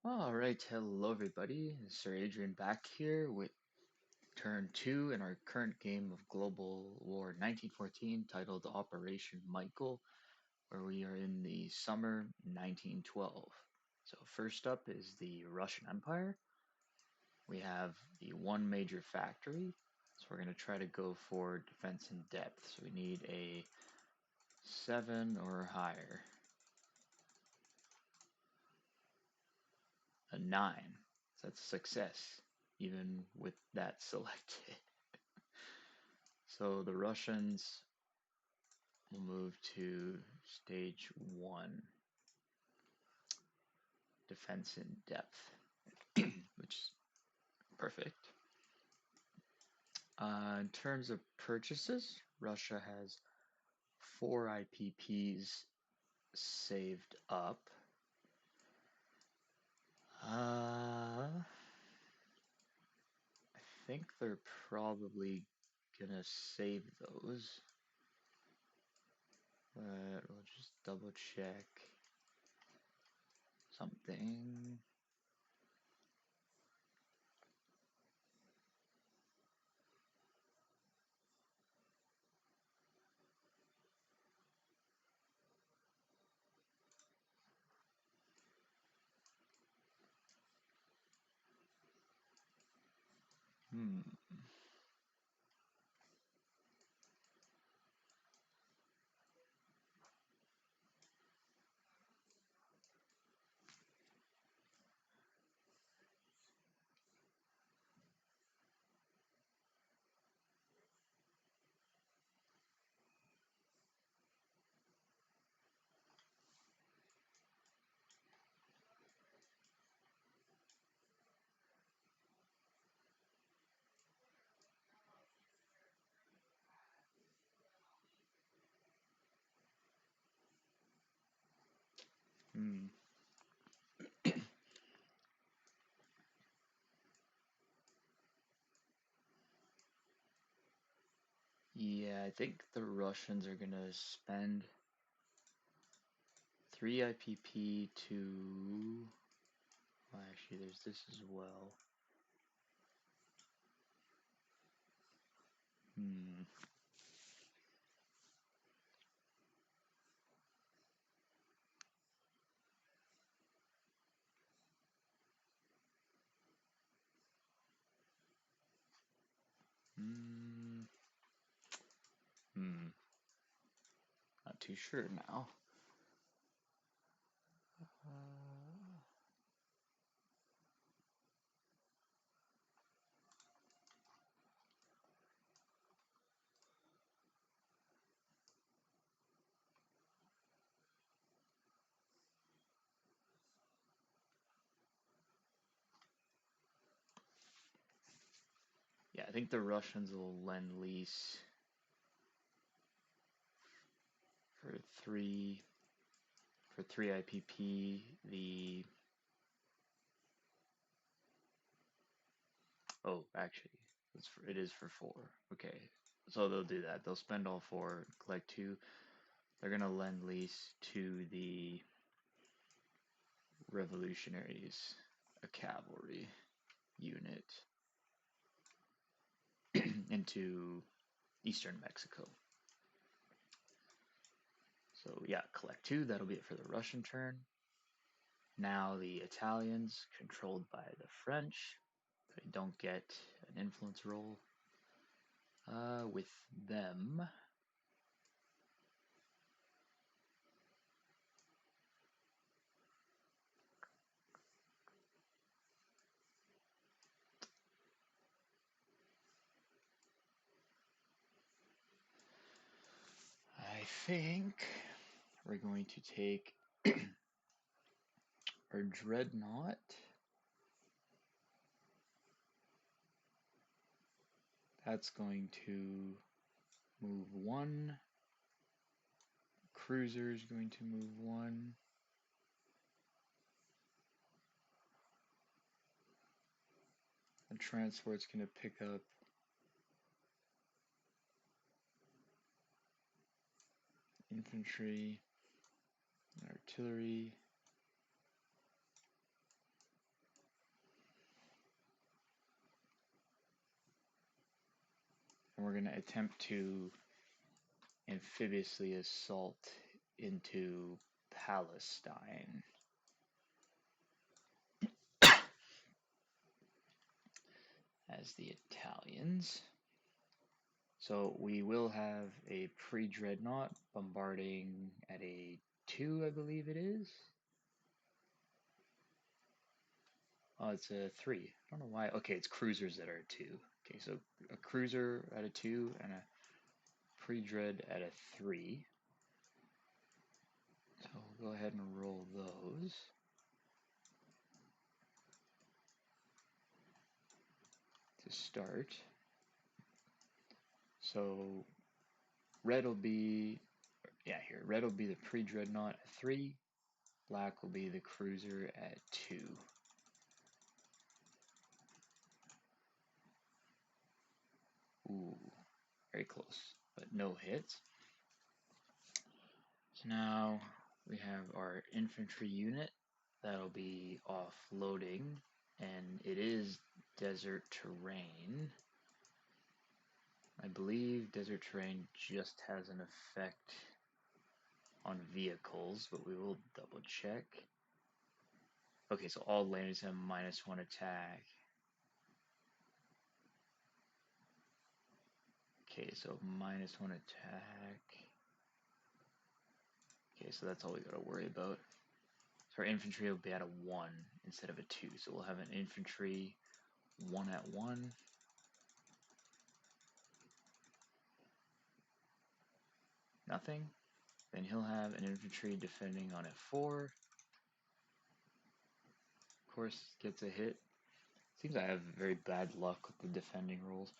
All right, hello everybody. Sir Adrian back here with turn two in our current game of Global War 1914 titled Operation Michael, where we are in the summer 1912. So first up is the Russian Empire. We have the one major factory, so we're going to try to go for defense in depth. So we need a 7 or higher. A 9. So that's a success, even with that selected. So the Russians will move to stage 1, defense in depth, which is perfect. In terms of purchases, Russia has 4 IPPs saved up. I think they're probably gonna save those, but we'll just double check something. Hmm. Hmm. Yeah, I think the Russians are gonna spend 3 IPP to. Well, actually, there's this as well. Hmm. Hmm. Hmm. Not too sure now. Uh, yeah, I think the Russians will lend lease for three IPP. Actually, it is for 4. Okay, so they'll do that. They'll spend all 4, collect 2. They're gonna lend lease to the revolutionaries, a cavalry unit into eastern Mexico. So yeah, collect 2. That'll be it for the Russian turn. Now the Italians, controlled by the French, they don't get an influence roll with them. I think we're going to take our dreadnought. That's going to move 1. Cruiser is going to move 1. The transport's going to pick up infantry, artillery. we're going to attempt to amphibiously assault into Palestine as the Italians. So we will have a pre-dreadnought bombarding at a 2, I believe it is. Oh, it's a 3. I don't know why. Okay, it's cruisers that are a 2. Okay, so a cruiser at a 2 and a pre-dread at a 3. So we'll go ahead and roll those. To start. So red will be, yeah, here, red will be the pre-dreadnought at 3. Black will be the cruiser at 2. Ooh, very close, but no hits. So now we have our infantry unit that'll be offloading, and it is desert terrain. I believe desert terrain just has an effect on vehicles, but we will double check. Okay, so all landings have -1 attack. Okay, so -1 attack. Okay, so that's all we gotta worry about. So our infantry will be at a 1 instead of a 2. So we'll have an infantry 1 at 1. Nothing. Then he'll have an infantry defending on at 4. Of course, gets a hit. Seems I have very bad luck with the defending rolls.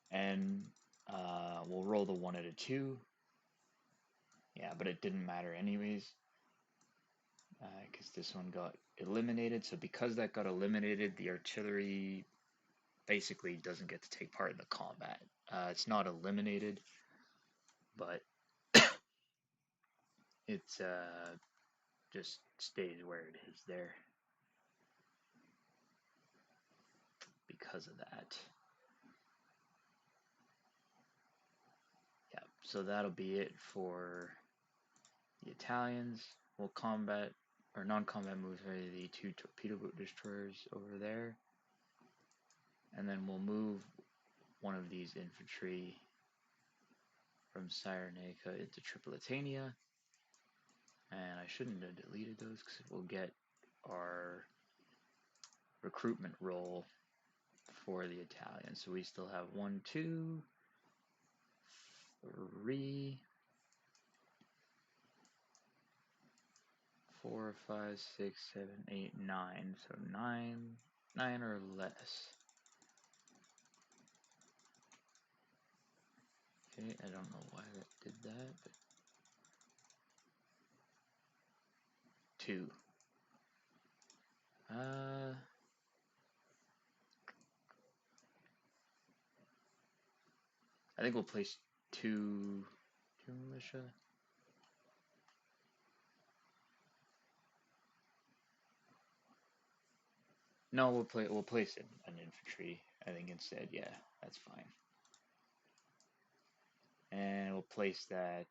And we'll roll the 1 at a 2. Yeah, but it didn't matter anyways. Because this one got eliminated. So because that got eliminated, the artillery basically doesn't get to take part in the combat. It's not eliminated, but it's just stays where it is there because of that. Yeah, so that'll be it for the Italians. We'll combat or non-combat moves are the 2 torpedo boat destroyers over there, and then we'll move one of these infantry from Cyrenaica into Tripolitania. And I shouldn't have deleted those because we'll get our recruitment roll for the Italians. So we still have 1, 2, 3, 4, 5, 6, 7, 8, 9. So 9 or less. Okay, I don't know why that did that, but 2. I think we'll place two militia. No, we'll place an infantry. I think instead, yeah, that's fine. And we'll place that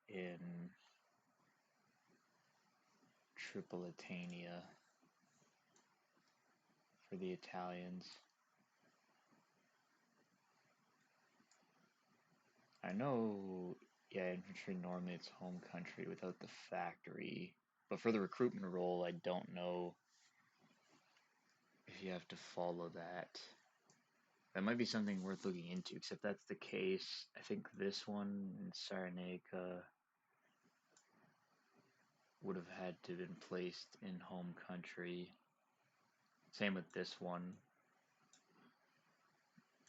in Tripolitania for the Italians. I know, yeah, infantry normally it's home country without the factory, but for the recruitment role, I don't know if you have to follow that. That might be something worth looking into, except that's the case. I think this one in Cyrenaica would have had to have been placed in home country. Same with this one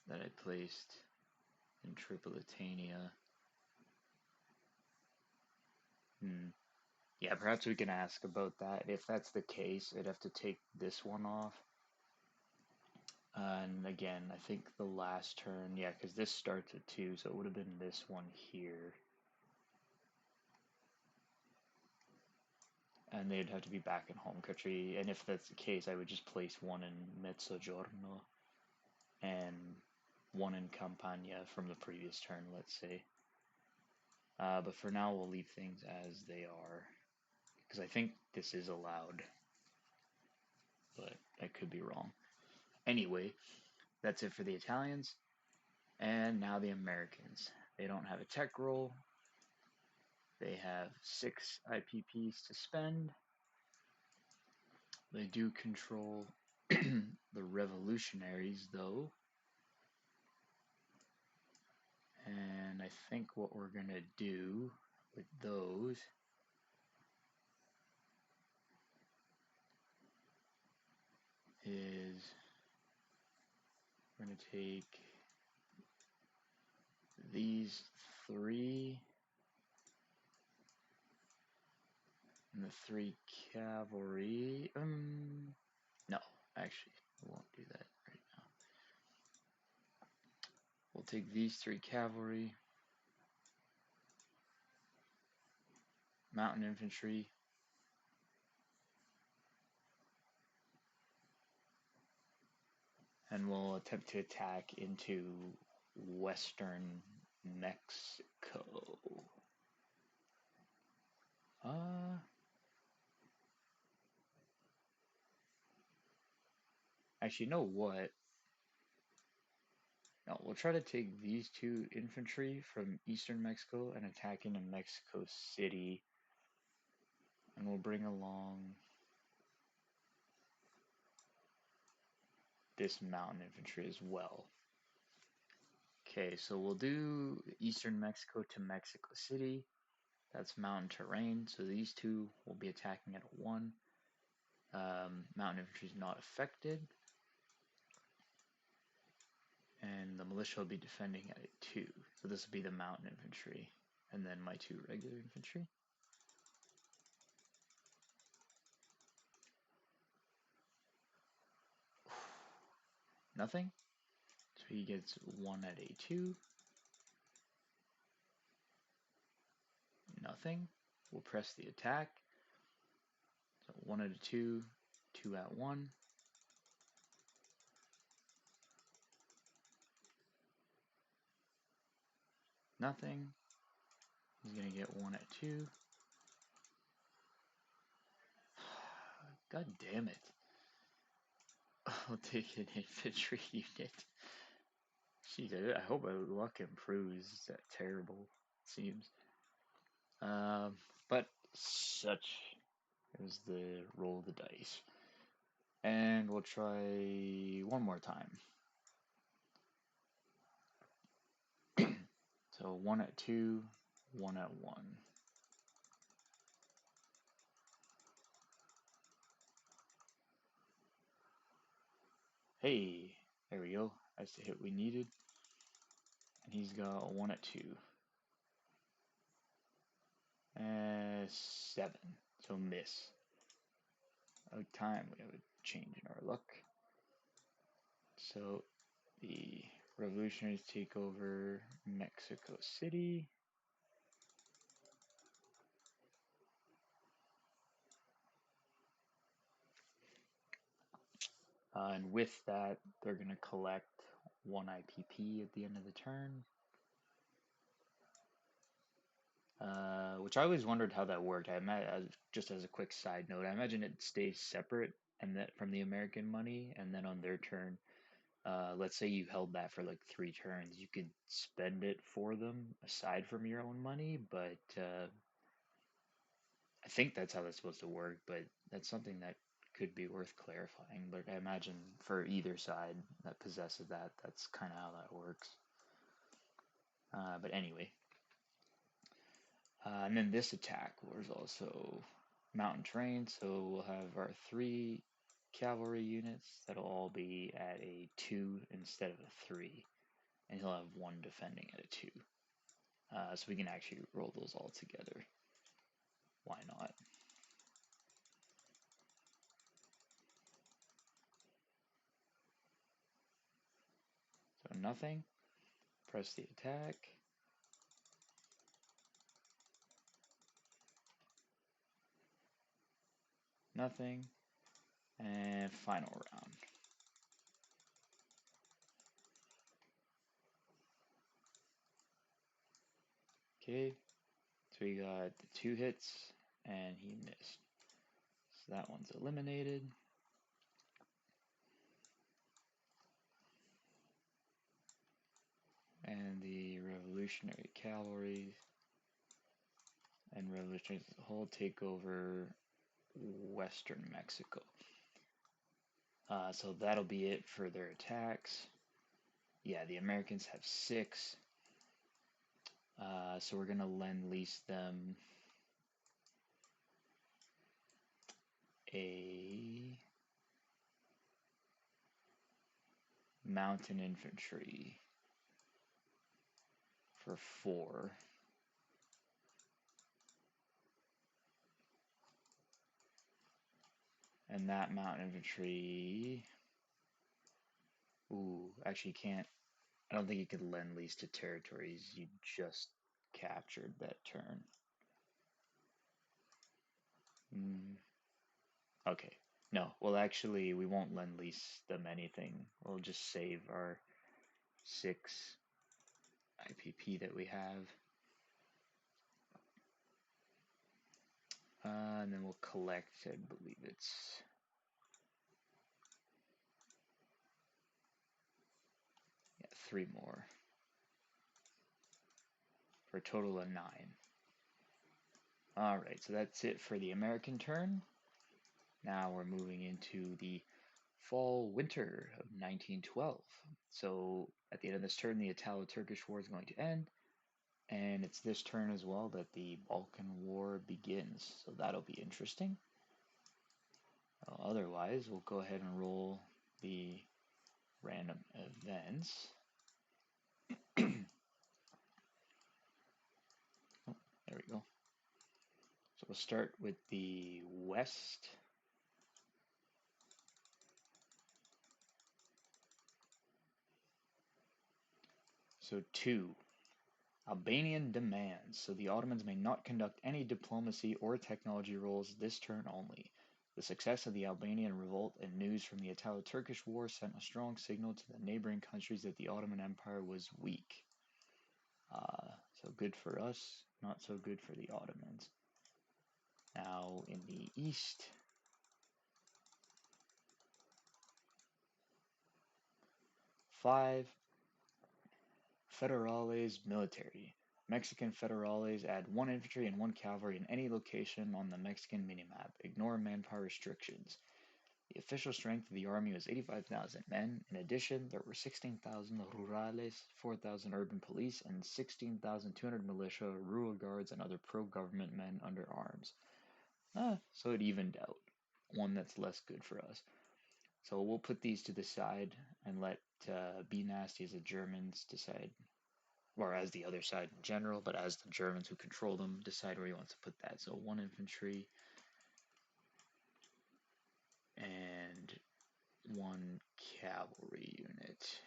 that I placed in Tripolitania. Yeah, perhaps we can ask about that. If that's the case, I'd have to take this one off. And again, I think the last turn, yeah, because this starts at 2, so it would have been this one here. And they'd have to be back in home country. And if that's the case, I would just place one in Mezzogiorno and one in Campania from the previous turn, let's say. But for now, we'll leave things as they are, because I think this is allowed, but I could be wrong. Anyway, that's it for the Italians. And now the Americans. They don't have a tech roll. They have 6 IPPs to spend. They do control the revolutionaries, though. And I think what we're going to do with those is we're going to take these 3 and the 3 cavalry. No, actually, we won't do that right now. We'll take these 3 cavalry, mountain infantry, and we'll attempt to attack into western Mexico. Actually, you know what? No, we'll try to take these 2 infantry from eastern Mexico and attack into Mexico City. And we'll bring along this mountain infantry as well. Okay, so we'll do eastern Mexico to Mexico City. That's mountain terrain, so these 2 will be attacking at a 1. Mountain infantry is not affected. And the militia will be defending at a 2. So this will be the mountain infantry. And then my 2 regular infantry. Nothing. So he gets 1 at A2. Nothing. We'll press the attack. So 1 at a 2, 2 at 1. Nothing. He's going to get 1 at 2. God damn it. I'll take an infantry unit. Jeez, I hope my luck improves. It's that terrible, it seems. But such is the roll of the dice. And we'll try one more time. So 1 at 2, 1 at 1. Hey, there we go. That's the hit we needed. And he's got a 1 at 2. 7. So miss. Out time, we have a change in our luck. So the revolutionaries take over Mexico City. And with that, they're going to collect 1 IPP at the end of the turn. Which I always wondered how that worked. Just as a quick side note, I imagine it stays separate and that from the American money, and then on their turn, let's say you held that for like 3 turns, you could spend it for them aside from your own money, but I think that's how that's supposed to work, but that's something that could be worth clarifying. But I imagine for either side that possesses that, that's kind of how that works. But anyway. And then this attack was also mountain terrain, so we'll have our 3 cavalry units that'll all be at a 2 instead of a 3, and he'll have 1 defending at a 2. So we can actually roll those all together. Why not? So nothing. Press the attack. Nothing. And final round. Okay, so we got the 2 hits, and he missed. So that one's eliminated. And the Revolutionary Cavalry and Revolutionaries as a whole take over western Mexico. So that'll be it for their attacks. Yeah, the Americans have 6. So we're gonna lend lease them a mountain infantry for 4. And that mountain infantry, ooh, actually can't, I don't think you could lend lease to territories you just captured that turn. Okay. No, well, actually, we won't lend lease them anything. We'll just save our 6 IPP that we have. And then we'll collect, I believe it's 3 more for a total of 9. Alright, so that's it for the American turn. Now we're moving into the fall-winter of 1912. So at the end of this turn, the Italo-Turkish War is going to end. And it's this turn as well that the Balkan War begins. So that'll be interesting. Otherwise, we'll go ahead and roll the random events. Oh, there we go. So we'll start with the West. So 2, Albanian demands. So the Ottomans may not conduct any diplomacy or technology roles this turn only. The success of the Albanian revolt and news from the Italo-Turkish War sent a strong signal to the neighboring countries that the Ottoman Empire was weak. So good for us, not so good for the Ottomans. Now in the East, 5, Federales military. Mexican Federales add 1 infantry and 1 cavalry in any location on the Mexican minimap. Ignore manpower restrictions. The official strength of the army was 85,000 men. In addition, there were 16,000 rurales, 4,000 urban police, and 16,200 militia, rural guards, and other pro-government men under arms. So it evened out. One that's less good for us. So we'll put these to the side and let Be Nasty as the Germans decide, or as the other side in general, but as the Germans who control them decide where he wants to put that. So 1 infantry and 1 cavalry unit.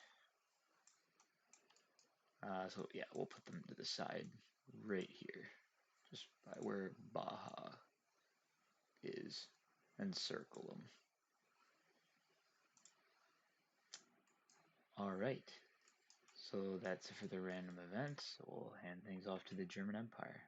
So yeah, we'll put them to the side right here, just by where Baja is, and circle them. Alright, so that's it for the random events. So we'll hand things off to the German Empire.